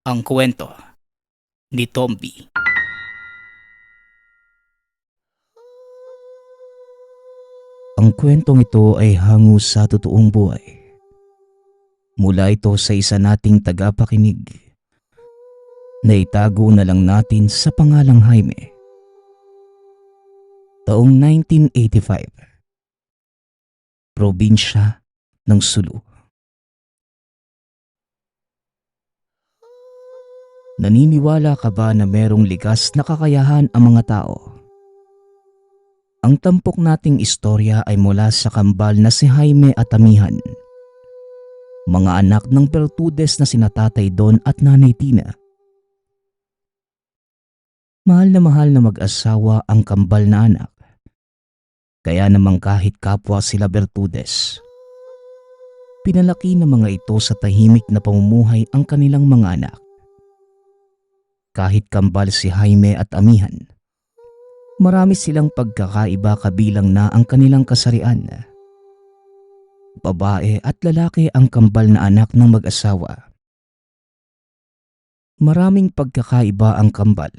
Ang kwento ni Tomby. Ang kwentong ito ay hango sa totoong buhay. Mula ito sa isa nating tagapakinig na itago na lang natin sa pangalang Jaime. Taong 1985. Probinsya ng Sulu. Naniniwala ka ba na merong likas na kakayahan ang mga tao? Ang tampok nating istorya ay mula sa kambal na si Jaime at Amihan. Mga anak ng Bertudes na sina Tatay Don at Nanay Tina. Mahal na mag-asawa ang kambal na anak. Kaya namang kahit kapwa sila Bertudes, pinalaki ng mga ito sa tahimik na pamumuhay ang kanilang mga anak. Kahit kambal si Jaime at Amihan, marami silang pagkakaiba kabilang na ang kanilang kasarian. Babae at lalaki ang kambal na anak ng mag-asawa. Maraming pagkakaiba ang kambal.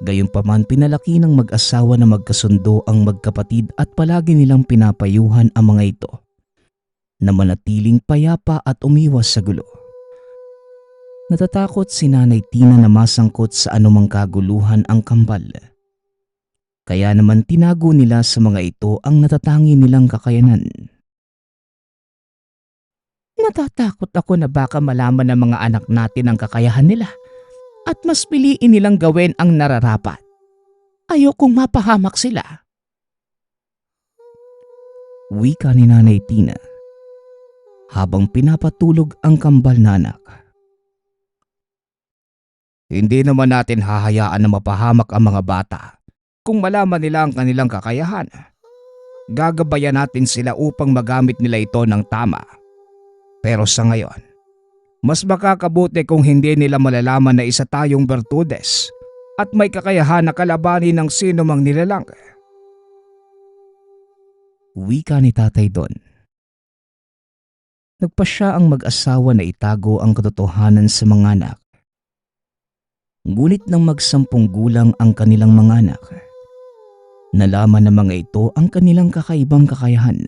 Gayunpaman pinalaki ng mag-asawa na magkasundo ang magkapatid at palagi nilang pinapayuhan ang mga ito na manatiling payapa at umiwas sa gulo. Natatakot si Nanay Tina na masangkot sa anumang kaguluhan ang kambal. Kaya naman tinago nila sa mga ito ang natatangi nilang kakayanan. Natatakot ako na baka malaman ng mga anak natin ang kakayahan nila at mas piliin nilang gawin ang nararapat. Ayokong mapahamak sila. Wika ni Nanay Tina habang pinapatulog ang kambal na anak. Hindi naman natin hahayaan na mapahamak ang mga bata. Kung malaman nila ang kanilang kakayahan, gagabayan natin sila upang magamit nila ito ng tama. Pero sa ngayon, mas makakabuti kung hindi nila malalaman na isa tayong Bertudes at may kakayahan na kalabanin ng sino mang nilalang. Wika ni Tatay Don. Nagpasya ang mag-asawa na itago ang katotohanan sa mga anak. Ngunit nang mag-10 gulang ang kanilang mga anak, nalaman ng mga ito ang kanilang kakaibang kakayahan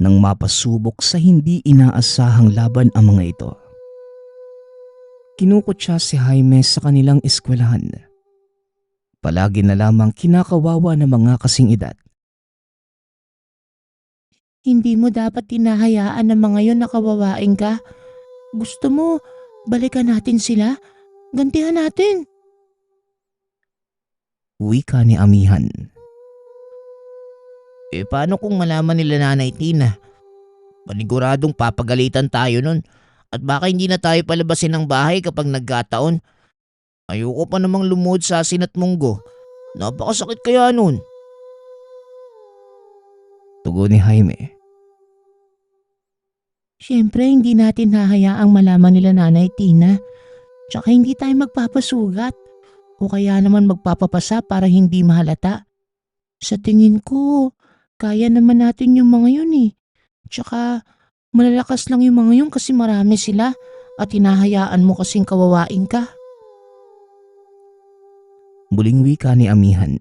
nang mapasubok sa hindi inaasahang laban ang mga ito. Kinukutya si Jaime sa kanilang eskwelahan. Palagi na lamang kinakawawa ng mga kasing edad. Hindi mo dapat tinahayaan ng mga yon na kawawain ka. Gusto mo, balikan natin sila? Gantihan natin. Wika ni Amihan. Paano kung malaman nila Nanay Tina? Paniguradong papagalitan tayo nun at baka hindi na tayo palabasin ng bahay kapag nagkataon. Ayoko pa namang lumuhod sa asin at munggo. Napakasakit kaya nun. Tugon ni Jaime. Siyempre hindi natin hahayaang malaman nila Nanay Tina. Tsaka hindi tayo magpapasugat o kaya naman magpapapasa para hindi mahalata. Sa tingin ko, kaya naman natin yung mga yun eh. Tsaka malalakas lang yung mga yun kasi marami sila at hinahayaan mo kasing kawawain ka. Muling wika ni Amihan.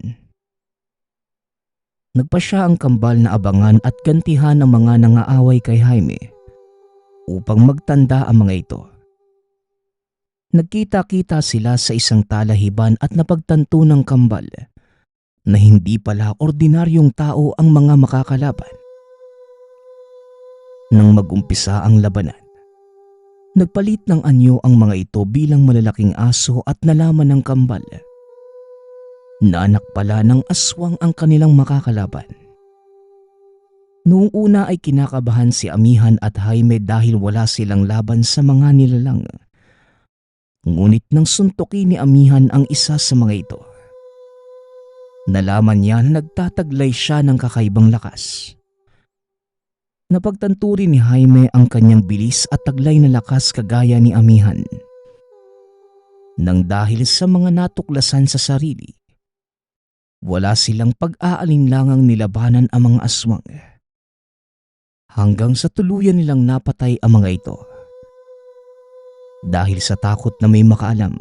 Nagpasya ang kambal na abangan at gantihan ng mga nangaaway kay Jaime upang magtanda ang mga ito. Nagkita-kita sila sa isang talahiban at napagtanto ng kambal na hindi pala ordinaryong tao ang mga makakalaban. Nang magumpisa ang labanan, nagpalit ng anyo ang mga ito bilang malalaking aso at nalaman ng kambal na anak pala ng aswang ang kanilang makakalaban. Noong una ay kinakabahan si Amihan at Jaime dahil wala silang laban sa mga nilalang. Ngunit nang suntukin ni Amihan ang isa sa mga ito, nalaman niya na nagtataglay siya ng kakaibang lakas. Napagtanto rin ni Jaime ang kanyang bilis at taglay na lakas kagaya ni Amihan. Nang dahil sa mga natuklasan sa sarili, wala silang pag-aalinlangang nilabanan ang mga aswang. Hanggang sa tuluyan nilang napatay ang mga ito. Dahil sa takot na may makaalam,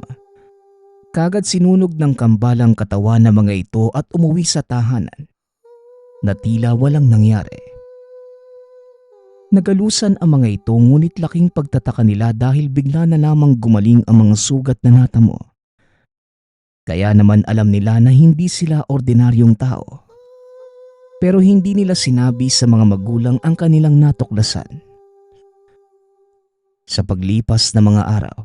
kagad sinunog ng kambal ang katawan ng mga ito at umuwi sa tahanan na tila walang nangyari. Nagalusan ang mga ito ngunit laking pagtataka nila dahil bigla na lamang gumaling ang mga sugat na natamo. Kaya naman alam nila na hindi sila ordinaryong tao. Pero hindi nila sinabi sa mga magulang ang kanilang natuklasan. Sa paglipas ng mga araw,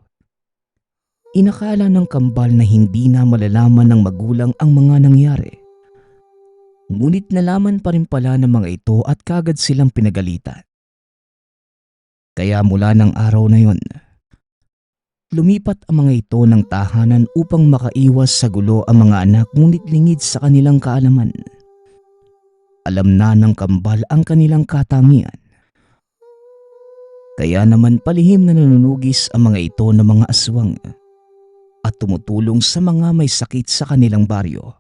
inakala ng kambal na hindi na malalaman ng magulang ang mga nangyari. Ngunit nalaman pa rin pala ng mga ito at kagad silang pinagalitan. Kaya mula ng araw na yon, lumipat ang mga ito ng tahanan upang makaiwas sa gulo ang mga anak ngunit lingid sa kanilang kaalaman. Alam na ng kambal ang kanilang katangian. Kaya naman palihim na nanunugis ang mga ito ng mga aswang at tumutulong sa mga may sakit sa kanilang baryo.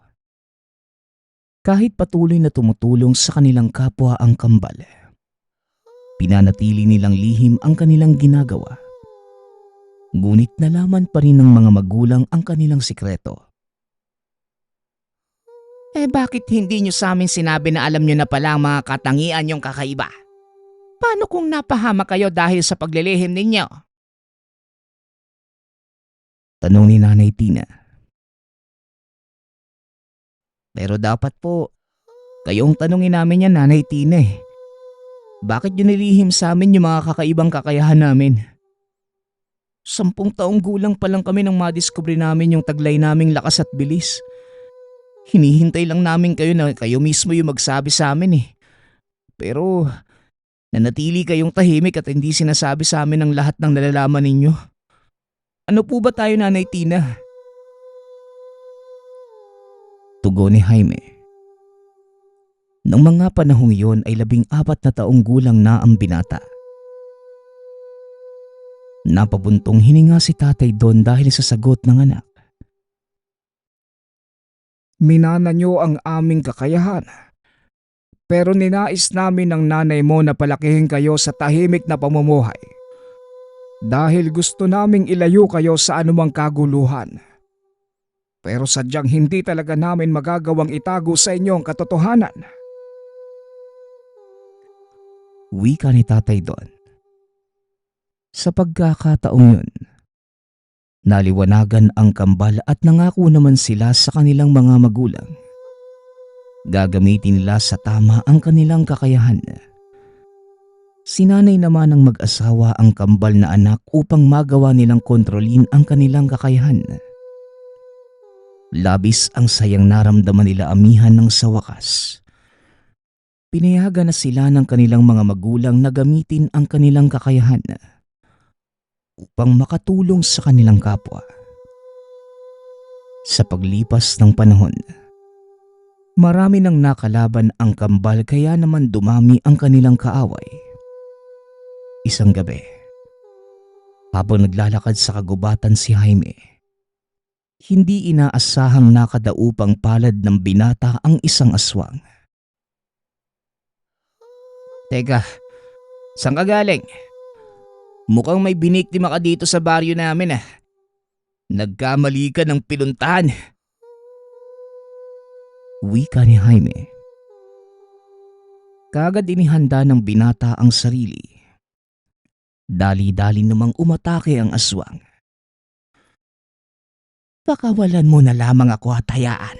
Kahit patuloy na tumutulong sa kanilang kapwa ang kambal, pinanatili nilang lihim ang kanilang ginagawa. Ngunit nalaman pa rin ng mga magulang ang kanilang sikreto. Bakit hindi nyo sa amin sinabi na alam nyo na pala ang mga katangian yung kakaiba? Paano kung napahama kayo dahil sa paglilihim ninyo? Tanong ni Nanay Tina. Pero dapat po, kayong tanongin namin yan, Nanay Tina eh. Bakit yun nilihim sa amin yung mga kakaibang kakayahan namin? 10 taong gulang pa lang kami nang madiskubre namin yung taglay naming lakas at bilis. Hinihintay lang namin kayo na kayo mismo yung magsabi sa amin eh. Pero nanatili kayong tahimik at hindi sinasabi sa amin ang lahat ng nalalaman ninyo. Ano po ba tayo, Nanay Tina? Tugon ni Jaime. Noong mga panahong iyon ay 14 na taong gulang na ang binata. Napabuntong hininga si Tatay Don dahil sa sagot ng anak. Minana niyo ang aming kakayahan. Pero ninais namin ng nanay mo na palakihin kayo sa tahimik na pamumuhay. Dahil gusto naming ilayo kayo sa anumang kaguluhan. Pero sadyang hindi talaga namin magagawang itago sa inyo ang katotohanan. Wika ni Tatay Don. Sa pagkakataong yun, naliwanagan ang kambal at nangako naman sila sa kanilang mga magulang. Gagamitin nila sa tama ang kanilang kakayahan. Sinanay naman ng mag-asawa ang kambal na anak upang magawa nilang kontrolin ang kanilang kakayahan. Labis ang sayang naramdaman nila amihan ng sa wakas. Pinayagan na sila ng kanilang mga magulang na gamitin ang kanilang kakayahan upang makatulong sa kanilang kapwa. Sa paglipas ng panahon, marami nang nakalaban ang kambal kaya naman dumami ang kanilang kaaway. Isang gabi, habang naglalakad sa kagubatan si Jaime, hindi inaasahang nakadaupang palad ng binata ang isang aswang. Teka, saan ka galing? Mukhang may biniktima ka dito sa baryo namin ah. Nagkamali ka ng pinuntahan. Wika ni Jaime. Kagad inihanda ng binata ang sarili. Dali-dali namang umatake ang aswang. Pakawalan mo na lamang ako at hayaan.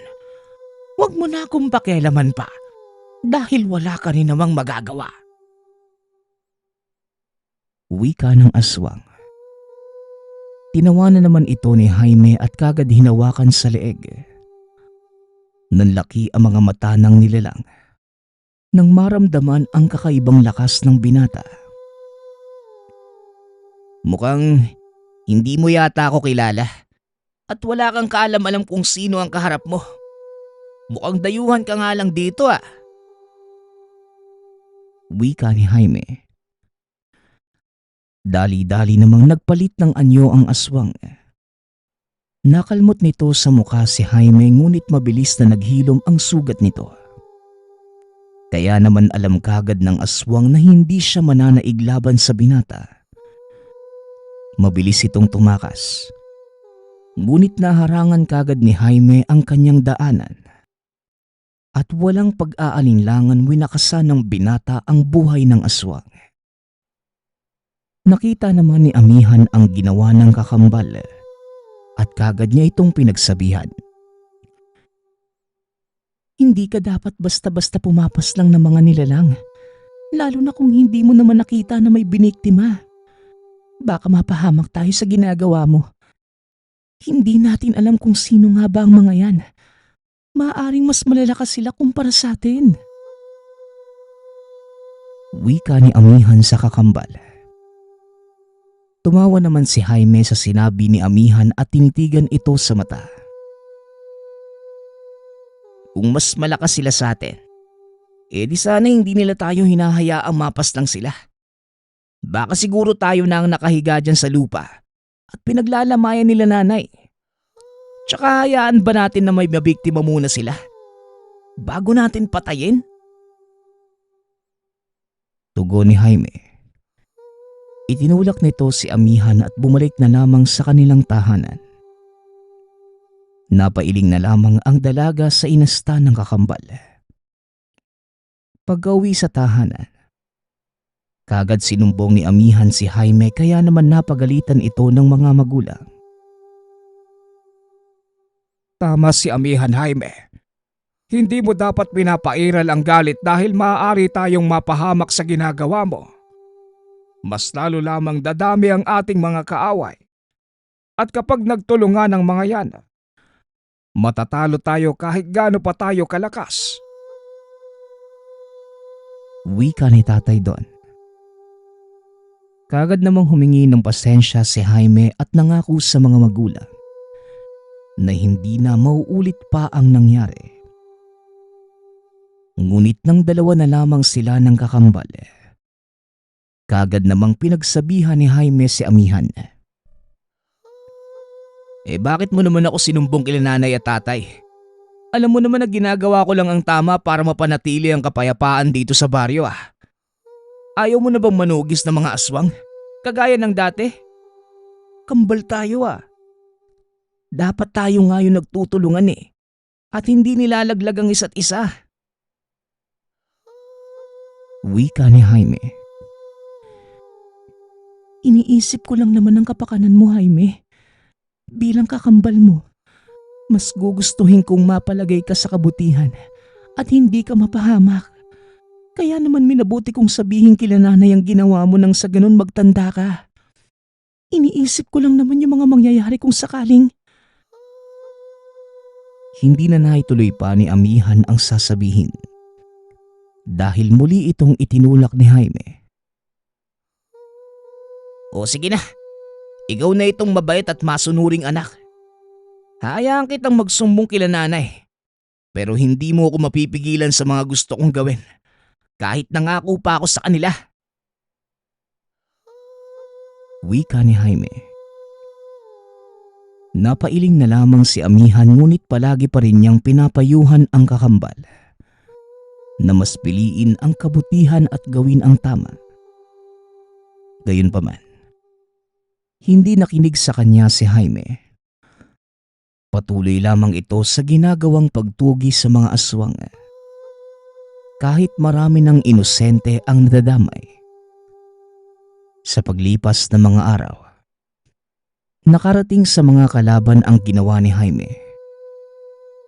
Huwag mo na akong pakialaman pa dahil wala ka rin namang magagawa. Wika ng aswang. Tinawanan naman ito ni Jaime at kagad hinawakan sa leeg. Nanlaki ang mga mata ng nilalang nang maramdaman ang kakaibang lakas ng binata. Mukhang hindi mo yata ako kilala at wala kang kaalam-alam kung sino ang kaharap mo. Mukhang dayuhan ka nga lang dito ah. Wika ni Jaime. Dali-dali namang nagpalit ng anyo ang aswang. Nakalmot nito sa mukha si Jaime ngunit mabilis na naghilom ang sugat nito. Kaya naman alam kagad ng aswang na hindi siya mananaig laban sa binata. Mabilis itong tumakas. Ngunit naharangan kagad ni Jaime ang kanyang daanan. At walang pag-aalinlangan winakasan ng binata ang buhay ng aswang. Nakita naman ni Amihan ang ginawa ng kakambal at kagad niya itong pinagsabihan. Hindi ka dapat basta-basta pumapas lang ng mga nilalang, lalo na kung hindi mo naman nakita na may biniktima. Baka mapahamak tayo sa ginagawa mo. Hindi natin alam kung sino nga ba ang mga yan. Maaaring mas malalakas sila kumpara sa atin. Wika ni Amihan sa kakambal. Tumawa naman si Jaime sa sinabi ni Amihan at tinitigan ito sa mata. Kung mas malakas sila sa atin, di sana hindi nila tayo hinahayaang mapas lang sila. Baka siguro tayo na ang nakahiga dyan sa lupa at pinaglalamayan nila nanay. Tsaka hayaan ba natin na may mabiktima muna sila bago natin patayin? Tugon ni Jaime. Itinulak nito si Amihan at bumalik na lamang sa kanilang tahanan. Napailing na lamang ang dalaga sa inasta ng kakambal. Pag-uwi sa tahanan, kagad sinumbong ni Amihan si Jaime kaya naman napagalitan ito ng mga magulang. Tama si Amihan, Jaime. Hindi mo dapat pinapairal ang galit dahil maaari tayong mapahamak sa ginagawa mo. Mas lalo lamang dadami ang ating mga kaaway. At kapag nagtulungan ang mga yan, matatalo tayo kahit gaano pa tayo kalakas. Wika ni Tatay Don. Kagad namang humingi ng pasensya si Jaime at nangako sa mga magulang na hindi na mauulit pa ang nangyari. Ngunit nang dalawa na lamang sila ng kakambal, kagad namang pinagsabihan ni Jaime si Amihan. Bakit mo naman ako sinumbong kila nanay at tatay? Alam mo naman na ginagawa ko lang ang tama para mapanatili ang kapayapaan dito sa baryo ah. Ayaw mo na bang manugis ng mga aswang? Kagaya ng dati? Kambal tayo ah. Dapat tayo nga yung nagtutulungan at hindi nilalaglag ang isa't isa. Wika ni Jaime. Iniisip ko lang naman ang kapakanan mo, Jaime. Bilang kakambal mo, mas gugustuhin kong mapalagay ka sa kabutihan at hindi ka mapahamak. Kaya naman minabuti kong sabihin kila nanay ang ginawa mo nang sa ganun magtanda ka. Iniisip ko lang naman yung mga mangyayari kung sakaling. Hindi na naituloy pa ni Amihan ang sasabihin dahil muli itong itinulak ni Jaime. O sige na, ikaw na itong mabait at masunuring anak. Hayaan kitang magsumbong kila nanay. Pero hindi mo ako mapipigilan sa mga gusto kong gawin. Kahit nangako pa ako sa kanila. Wika ni Jaime. Napailing na lamang si Amihan ngunit palagi pa rin niyang pinapayuhan ang kakambal na mas piliin ang kabutihan at gawin ang tama. Gayunpaman, hindi nakinig sa kanya si Jaime. Patuloy lamang ito sa ginagawang pagtugi sa mga aswang. Kahit marami ng inosente ang nadadamay. Sa paglipas ng mga araw, nakarating sa mga kalaban ang ginawa ni Jaime.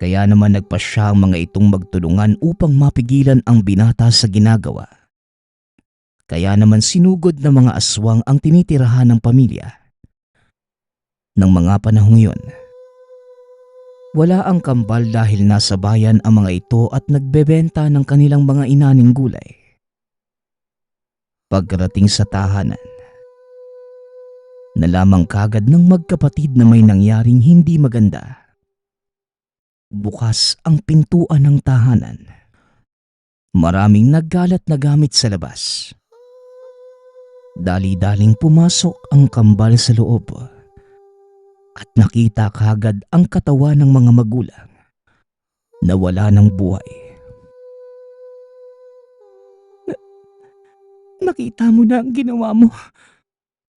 Kaya naman nagpasya ang mga itong magtulungan upang mapigilan ang binata sa ginagawa. Kaya naman sinugod ng mga aswang ang tinitirahan ng pamilya. Nang mga panahong yun, wala ang kambal dahil nasa bayan ang mga ito at nagbebenta ng kanilang mga inaning gulay. Pagkarating sa tahanan, nalamang kagad ng magkapatid na may nangyaring hindi maganda. Bukas ang pintuan ng tahanan. Maraming naggalat na gamit sa labas. Dali-daling pumasok ang kambal sa loob at nakita kagad ang katawan ng mga magulang na wala ng buhay. Nakita mo na ang ginawa mo.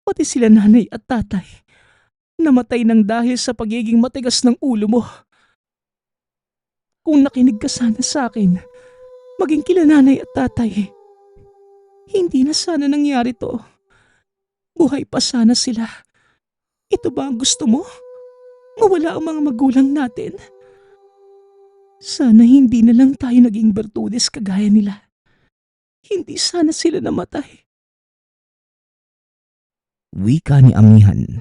Pati sila nanay at tatay. Namatay ng dahil sa pagiging matigas ng ulo mo. Kung nakinig ka sana sa akin, maging kila nanay at tatay, hindi na sana nangyari to. Buhay pa sana sila. Ito ba ang gusto mo? Mawala ang mga magulang natin? Sana hindi na lang tayo naging Bertudes kagaya nila. Hindi sana sila namatay. Wika ni Amihan.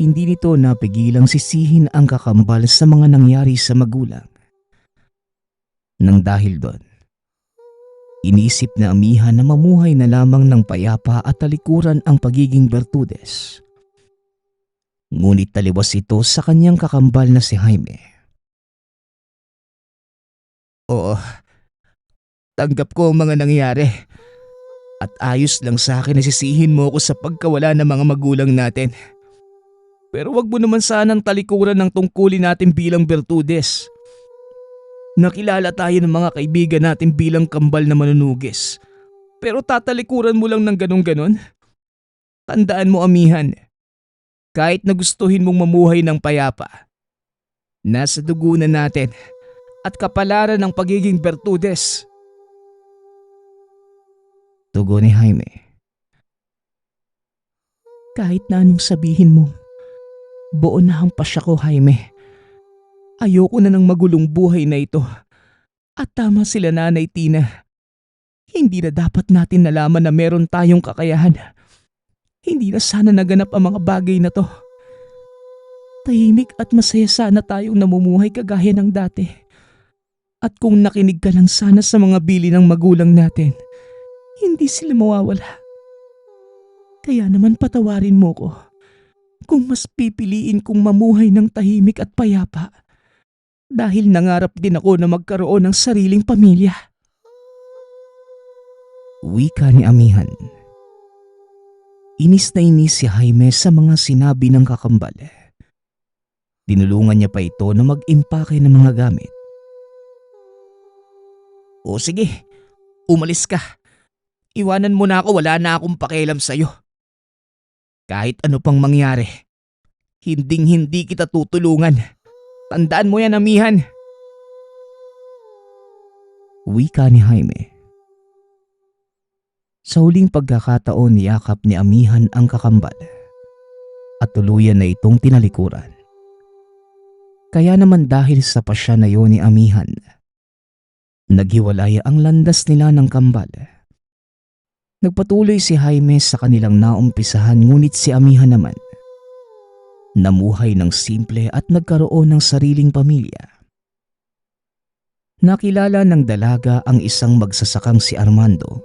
Hindi nito napigilang sisihin ang kakambal sa mga nangyari sa magulang. Nang dahil doon, inisip na Amihan na mamuhay na lamang ng payapa at talikuran ang pagiging Bertudes. Ngunit taliwas ito sa kanyang kakambal na si Jaime. Oo, tanggap ko ang mga nangyari. At ayos lang sa akin na sisihin mo ako sa pagkawala ng mga magulang natin. Pero wag mo naman sanang talikuran ng tungkulin natin bilang Bertudes. Nakilala tayo ng mga kaibigan natin bilang kambal na manunugis. Pero tatalikuran mo lang ng ganon-ganon? Tandaan mo, Amihan, kahit na gustuhin mong mamuhay ng payapa, nasa dugo na natin at kapalaran ng pagiging Bertudes. Tugon ni Jaime. Kahit na anong sabihin mo, buo na ang pasya ko, Jaime. Ayoko na ng magulong buhay na ito. At tama sila Nanay Tina. Hindi na dapat natin nalaman na meron tayong kakayahan. Hindi na sana naganap ang mga bagay na to. Tahimik at masaya sana tayong namumuhay kagaya ng dati. At kung nakinig ka lang sana sa mga bili ng magulang natin, hindi sila mawawala. Kaya naman patawarin mo ko kung mas pipiliin kong mamuhay ng tahimik at payapa dahil nangarap din ako na magkaroon ng sariling pamilya. Wika ni Amihan. Inis na inis si Jaime sa mga sinabi ng kakambal. Dinulungan niya pa ito na mag-impake ng mga gamit. O sige, umalis ka. Iwanan mo na ako, wala na akong pakialam sa'yo. Kahit ano pang mangyari, hinding-hindi kita tutulungan. Tandaan mo yan, Amihan. Wika ni Jaime. Sa huling pagkakataon niyakap ni Amihan ang kakambal at tuluyan na itong tinalikuran. Kaya naman dahil sa pasya na yun ni Amihan, naghiwalay ang landas nila ng kambal. Nagpatuloy si Jaime sa kanilang naumpisahan ngunit si Amihan naman namuhay ng simple at nagkaroon ng sariling pamilya. Nakilala ng dalaga ang isang magsasakang si Armando.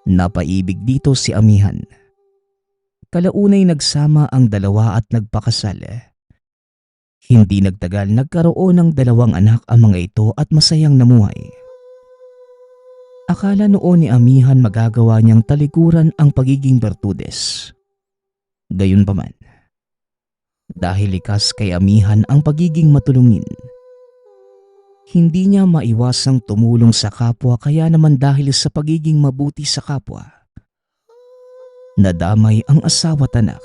Napaibig dito si Amihan. Kalaunay nagsama ang dalawa at nagpakasal. Hindi nagtagal nagkaroon ng 2 anak ang mga ito at masayang namuhay. Akala noon ni Amihan magagawa niyang talikuran ang pagiging Bertudes. Gayunpaman, dahil likas kay Amihan ang pagiging matulungin, hindi niya maiwasang tumulong sa kapwa kaya naman dahil sa pagiging mabuti sa kapwa, nadamay ang asawa at anak.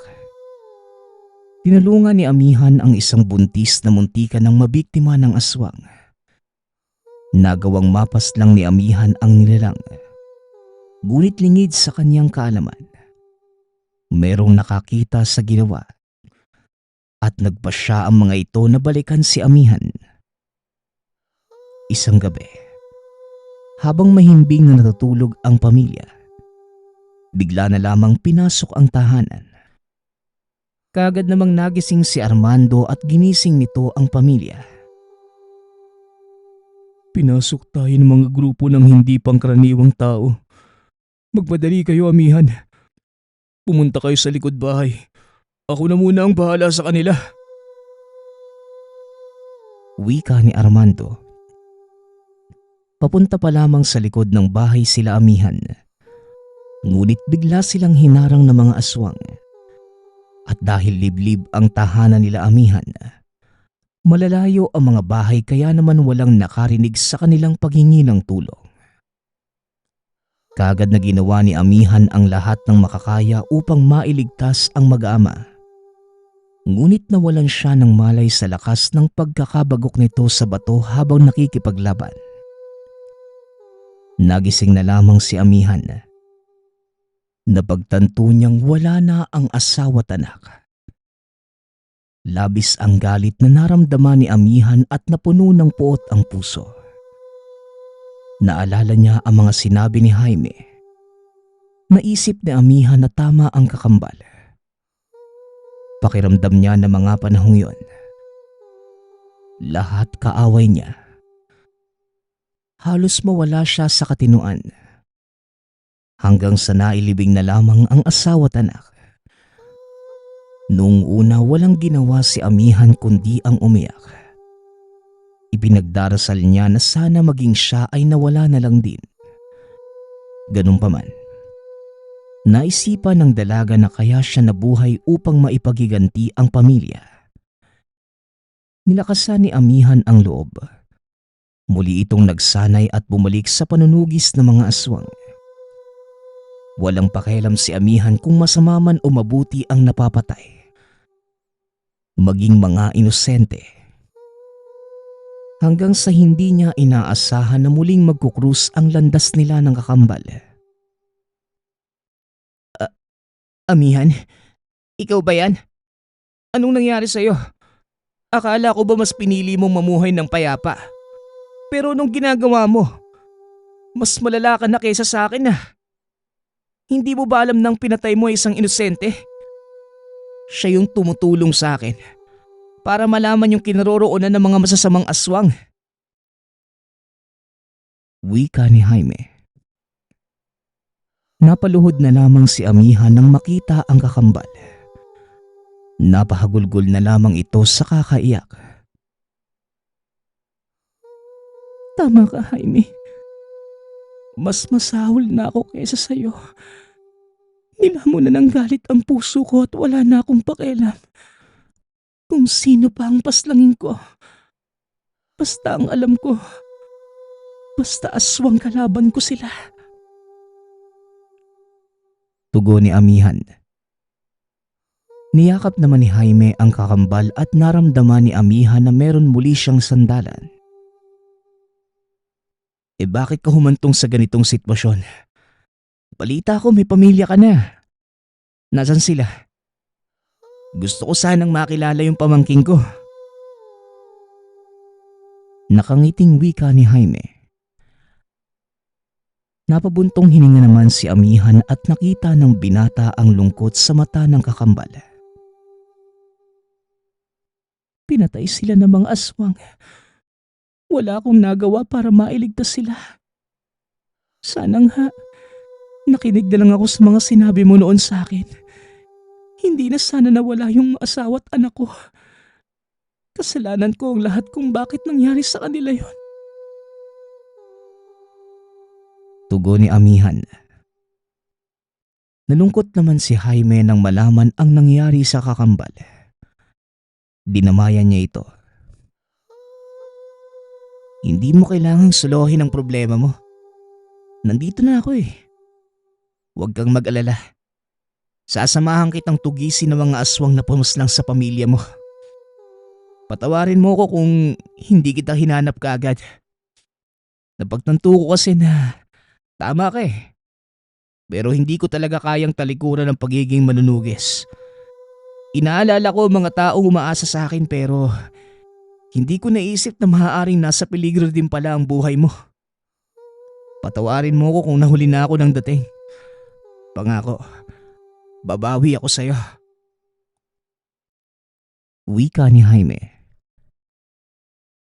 Tinulungan ni Amihan ang isang buntis na muntikan ng mabiktima ng aswang. Nagawang mapas lang ni Amihan ang nilalang. Ngunit lingid sa kanyang kaalaman, merong nakakita sa ginawa at nagpasya ang mga ito na balikan si Amihan. Isang gabi, habang mahimbing na natutulog ang pamilya, bigla na lamang pinasok ang tahanan. Kaagad namang nagising si Armando at ginising nito ang pamilya. Pinasok tayo ng mga grupo ng hindi pangkaraniwang tao. Magmadali kayo, Amihan. Pumunta kayo sa likod bahay. Ako na muna ang bahala sa kanila. Wika ni Armando. Papunta pa lamang sa likod ng bahay sila Amihan. Ngunit bigla silang hinarang ng mga aswang. At dahil liblib ang tahanan nila Amihan, malalayo ang mga bahay kaya naman walang nakarinig sa kanilang paghingi ng tulong. Kaagad na ginawa ni Amihan ang lahat ng makakaya upang mailigtas ang mag-ama. Ngunit nawalan siya ng malay sa lakas ng pagkakabagok nito sa bato habang nakikipaglaban. Nagising na lamang si Amihan. Napagtanto niyang wala na ang asawa at anak. Labis ang galit na naramdaman ni Amihan at napuno ng puot ang puso. Naalala niya ang mga sinabi ni Jaime. Naisip ni Amihan na tama ang kakambal. Pakiramdam niya na mga panahong yon, lahat kaaway niya. Halos mawala siya sa katinuan. Hanggang sa nailibing na lamang ang asawa at anak. Noong una walang ginawa si Amihan kundi ang umiyak. Ipinagdarasal niya na sana maging siya ay nawala na lang din. Ganun pa man, naisipan ng dalaga na kaya siya nabuhay upang maipagiganti ang pamilya. Nilakasan ni Amihan ang loob. Muli itong nagsanay at bumalik sa panunugis ng mga aswang. Walang pakialam si Amihan kung masama man o mabuti ang napapatay. Maging mga inosente. Hanggang sa hindi niya inaasahan na muling magkukrus ang landas nila ng kakambal. Amihan, ikaw ba yan? Anong nangyari sa'yo? Akala ko ba mas pinili mong mamuhay ng payapa? Pero nung ginagawa mo, mas malala ka na kaysa sa akin na. Hindi mo ba alam nang pinatay mo ay isang inosente? Siya yung tumutulong sa akin para malaman yung kinaroroonan ng mga masasamang aswang. Wika ni Jaime. Napaluhod na lamang si Amihan nang makita ang kakambal. Napahagulgol na lamang ito sa kakaiyak. Tama ka, Jaime. Mas masahol na ako kaysa sa'yo. Nilamo na ng galit ang puso ko at wala na akong pakialam kung sino pa ang paslangin ko. Basta ang alam ko, basta aswang kalaban ko sila. Tugon ni Amihan. Niyakap naman ni Jaime ang kakambal at naramdaman ni Amihan na meron muli siyang sandalan. Bakit ka humantong sa ganitong sitwasyon? Balita ko may pamilya ka na. Nasaan sila? Gusto ko sanang makilala yung pamangking ko. Nakangiting wika ni Jaime. Napabuntong hininga naman si Amihan at nakita ng binata ang lungkot sa mata ng kakambal. Pinatay sila ng mga aswang. Wala akong nagawa para mailigtas sila. Sana nga, nakinig na lang ako sa mga sinabi mo noon sa akin. Hindi na sana nawala yung asawa at anak ko. Kasalanan ko ang lahat kung bakit nangyari sa kanila yon. Tugon ni Amihan. Nalungkot naman si Jaime nang malaman ang nangyari sa kakambal. Dinamayan niya ito. Hindi mo kailangang suluhin ang problema mo. Nandito na ako eh. Huwag kang mag-alala. Sasamahan kitang tugisin ng mga aswang na pumuslang sa pamilya mo. Patawarin mo ko kung hindi kita hinanap kaagad. Napagtanto ko kasi na tama ka eh. Pero hindi ko talaga kayang talikuran ng pagiging manunugis. Inaalala ko ang mga taong umaasa sa akin pero hindi ko naisip na maaaring nasa peligro din pala ang buhay mo. Patawarin mo ko kung nahuli na ako ng dating. Pangako, babawi ako sa'yo. Wika ni Jaime.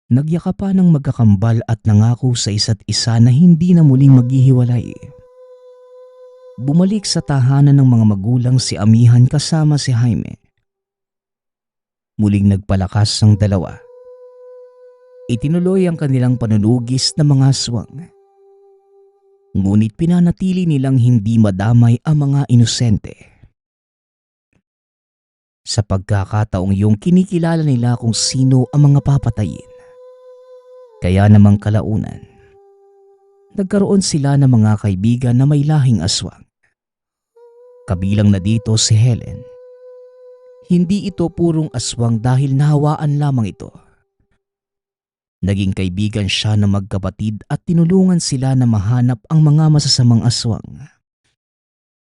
Nagyakapan ng magkakambal at nangako sa isa't isa na hindi na muling maghihiwalay. Bumalik sa tahanan ng mga magulang si Amihan kasama si Jaime. Muling nagpalakas ang dalawa. Itinuloy ang kanilang panunugis ng mga aswang. Ngunit pinanatili nilang hindi madamay ang mga inosente. Sa pagkakataong yung kinikilala nila kung sino ang mga papatayin. Kaya namang kalaunan, nagkaroon sila ng mga kaibigan na may lahing aswang. Kabilang na dito si Helen. Hindi ito purong aswang dahil nahawaan lamang ito. Naging kaibigan siya ng magkapatid at tinulungan sila na mahanap ang mga masasamang aswang.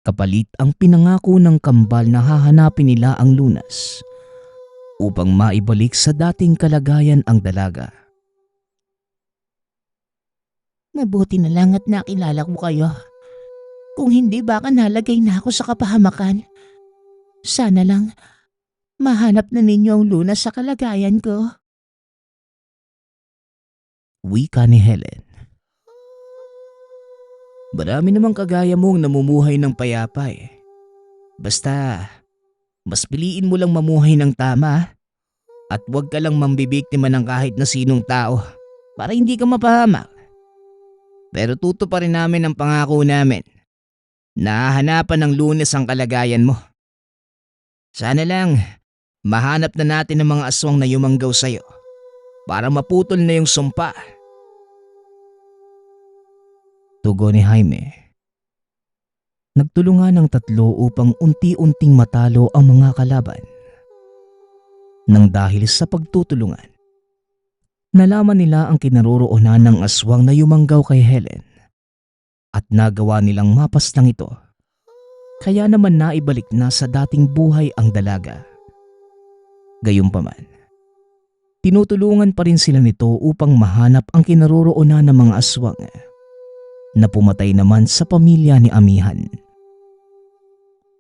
Kapalit ang pinangako ng kambal na hahanapin nila ang lunas upang maibalik sa dating kalagayan ang dalaga. Mabuti na lang at nakilala ko kayo. Kung hindi baka nalagay na ako sa kapahamakan. Sana lang mahanap na ninyo ang lunas sa kalagayan ko. Wika ni Helen. Marami namang kagaya mong namumuhay ng payapa eh. Basta, mas piliin mo lang mamuhay ng tama at huwag ka lang mambibiktima ng kahit na sinong tao para hindi ka mapahamak. Pero tutupa rin namin ang pangako namin. Nahahanapan ng lunes ang kalagayan mo. Sana lang, mahanap na natin ang mga aswang na yumanggaw sa'yo para maputol na yung sumpa. Tugon ni Jaime. Nagtulungan ng tatlo upang unti-unting matalo ang mga kalaban. Nang dahil sa pagtutulungan, nalaman nila ang kinaroroonan ng aswang na yumanggaw kay Helen at nagawa nilang mapaslang ito. Kaya naman naibalik na sa dating buhay ang dalaga. Gayunpaman, tinutulungan pa rin sila nito upang mahanap ang kinaroroonan ng mga aswang na pumatay naman sa pamilya ni Amihan.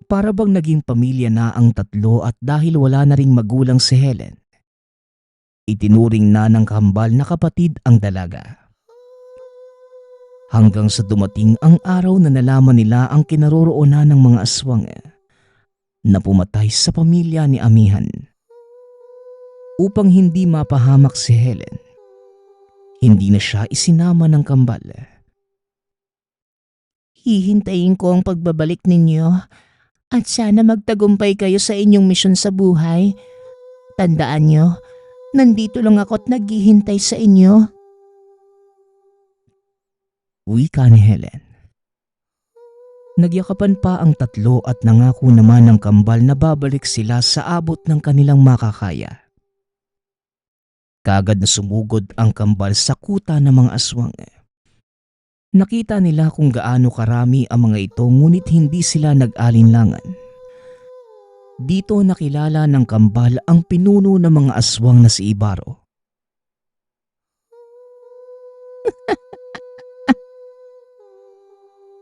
Para bang naging pamilya na ang tatlo at dahil wala na ring magulang si Helen, itinuring na ng kambal na kapatid ang dalaga. Hanggang sa dumating ang araw na nalaman nila ang kinaroroonan ng mga aswang na pumatay sa pamilya ni Amihan. Upang hindi mapahamak si Helen, hindi na siya isinama ng kambal. Hihintayin ko ang pagbabalik ninyo at sana magtagumpay kayo sa inyong misyon sa buhay. Tandaan nyo, nandito lang ako at naghihintay sa inyo. Wika ni Helen. Nagyakapan pa ang tatlo at nangako naman ng kambal na babalik sila sa abot ng kanilang makakaya. Kagad na sumugod ang kambal sa kuta ng mga aswang. Nakita nila kung gaano karami ang mga ito ngunit hindi sila nag-alinlangan. Dito nakilala ng kambal ang pinuno ng mga aswang na si Ibaro.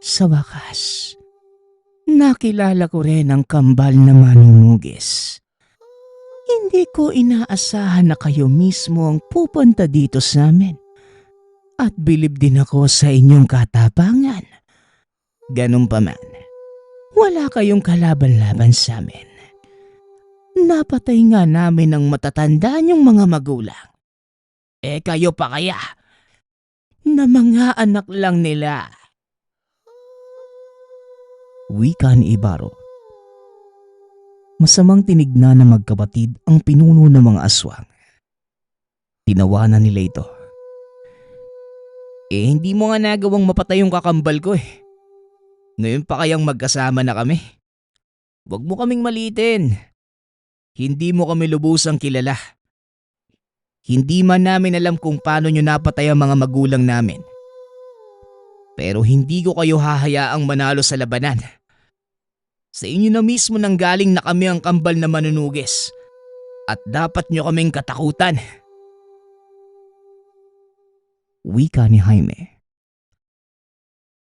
Sa wakas, nakilala ko rin ang kambal na manunugis. Hindi ko inaasahan na kayo mismo ang pupunta dito sa amin. At bilib din ako sa inyong katapangan. Ganun pa man, wala kayong kalaban-laban sa amin. Napatay nga namin ang matatanda niyong mga magulang. Kayo pa kaya? Na mga anak lang nila. Wika ni Ibaro. Masamang tinignan ng magkapatid ang pinuno ng mga aswang. Tinawanan nila ito. Hindi mo nga nagawang mapatay yung kakambal ko eh. Ngayon pa kayang magkasama na kami? Huwag mo kaming maliitin. Hindi mo kami lubusang kilala. Hindi man namin alam kung paano nyo napatay ang mga magulang namin. Pero hindi ko kayo hahayaang manalo sa labanan. Sa inyo na mismo nanggaling na kami ang kambal na manunugis. At dapat nyo kaming katakutan. Wika ni Jaime.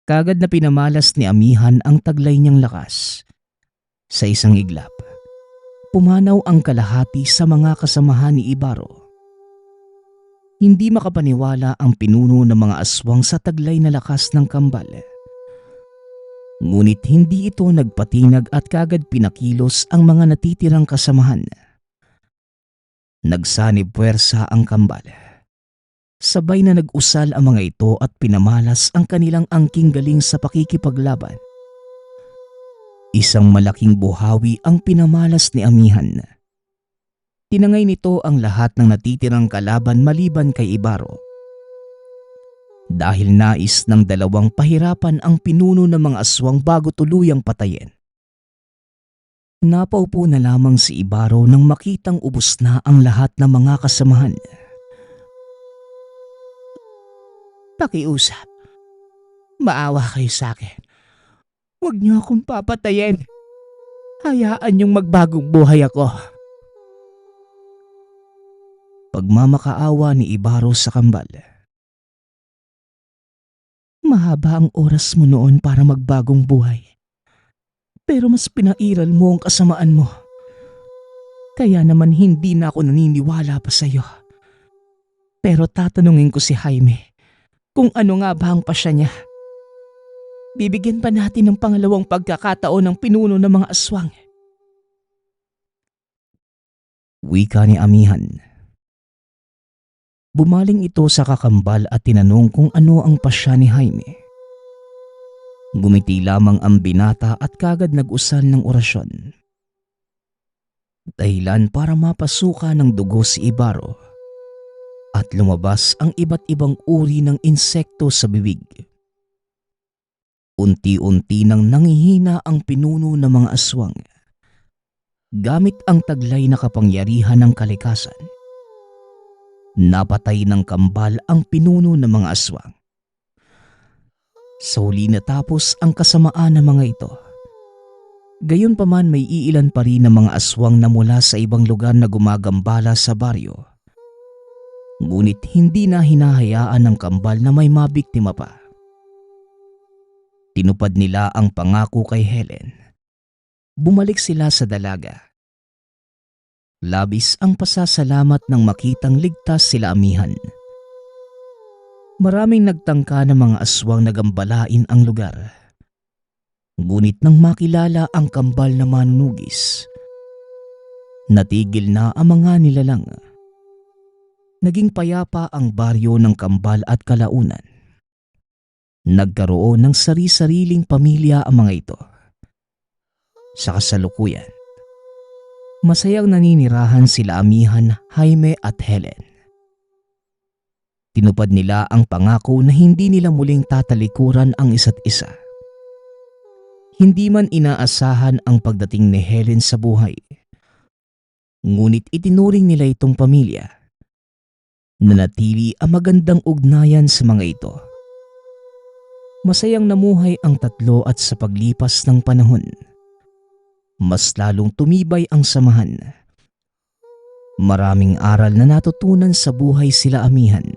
Kagad na pinamalas ni Amihan ang taglay niyang lakas. Sa isang iglap, pumanaw ang kalahati sa mga kasamahan ni Ibaro. Hindi makapaniwala ang pinuno ng mga aswang sa taglay na lakas ng kambal. Ngunit hindi ito nagpatinag at kagad pinakilos ang mga natitirang kasamahan. Nagsanib puwersa ang kambal. Sabay na nag-usal ang mga ito at pinamalas ang kanilang angking galing sa pakikipaglaban. Isang malaking buhawi ang pinamalas ni Amihan. Tinangay nito ang lahat ng natitirang kalaban maliban kay Ibaro. dahil nais ng dalawang pahirapan ang pinuno ng mga aswang bago tuluyang patayin. Napaupo na lamang si Ibarra nang makitang ubos na ang lahat ng mga kasamahan. Pakiusap. Maawa kayo sa akin. Huwag niyo akong papatayin. Hayaan niyong magbagong buhay ako. Pagmamakaawa ni Ibarra sa kambal. Mahaba ang oras mo noon para magbagong buhay. Pero mas pinairal mo ang kasamaan mo. Kaya naman hindi na ako naniniwala pa sa'yo. Pero tatanungin ko si Jaime kung ano nga ba ang pasya niya. Bibigyan pa natin ng pangalawang pagkakataon ng pinuno ng mga aswang. Wika ni Amihan. Bumaling ito sa kakambal at tinanong kung ano ang pasya ni Jaime. Gumiti lamang ang binata at kagad nag-usal ng orasyon. Dahilan para mapasuka ng dugo si Ibarra at lumabas ang iba't ibang uri ng insekto sa bibig. Unti-unti nang nangihina ang pinuno ng mga aswang. Gamit ang taglay na kapangyarihan ng kalikasan, napatay ng kambal ang pinuno ng mga aswang. Sa huli natapos ang kasamaan ng mga ito. Gayunpaman may iilan pa rin ng mga aswang na mula sa ibang lugar na gumagambala sa baryo. Ngunit hindi na hinahayaan ng kambal na may mabiktima pa. Tinupad nila ang pangako kay Helen. Bumalik sila sa dalaga. Labis ang pasasalamat nang makitang ligtas sila Amihan. Maraming nagtangka ng mga aswang na gambalain ang lugar. Ngunit nang makilala ang kambal na manunugis, natigil na ang mga nilalang. Naging payapa ang baryo ng kambal at kalaunan. Nagkaroon ng sari-sariling pamilya ang mga ito. Sa kasalukuyan, masayang naninirahan sila Amihan, Jaime at Helen. Tinupad nila ang pangako na hindi nila muling tatalikuran ang isa't isa. Hindi man inaasahan ang pagdating ni Helen sa buhay. Ngunit itinuring nila itong pamilya. Nanatili ang magandang ugnayan sa mga ito. Masayang namuhay ang tatlo at sa paglipas ng panahon, mas lalong tumibay ang samahan. Maraming aral na natutunan sa buhay sila Amihan.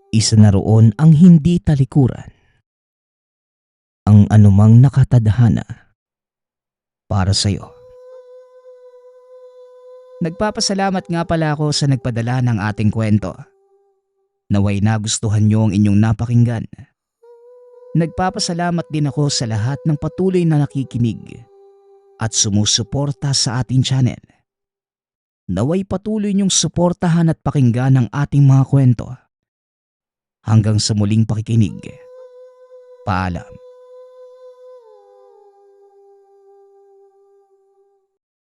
Isa na roon ang hindi talikuran. Ang anumang nakatadhana para sa iyo. Nagpapasalamat nga pala ako sa nagpadala ng ating kwento. Naway nagustuhan niyo ang inyong napakinggan. Nagpapasalamat din ako sa lahat ng patuloy na nakikinig at sumusuporta sa ating channel. Naway patuloy niyong suportahan at pakinggan ang ating mga kwento. Hanggang sa muling pakikinig. Paalam.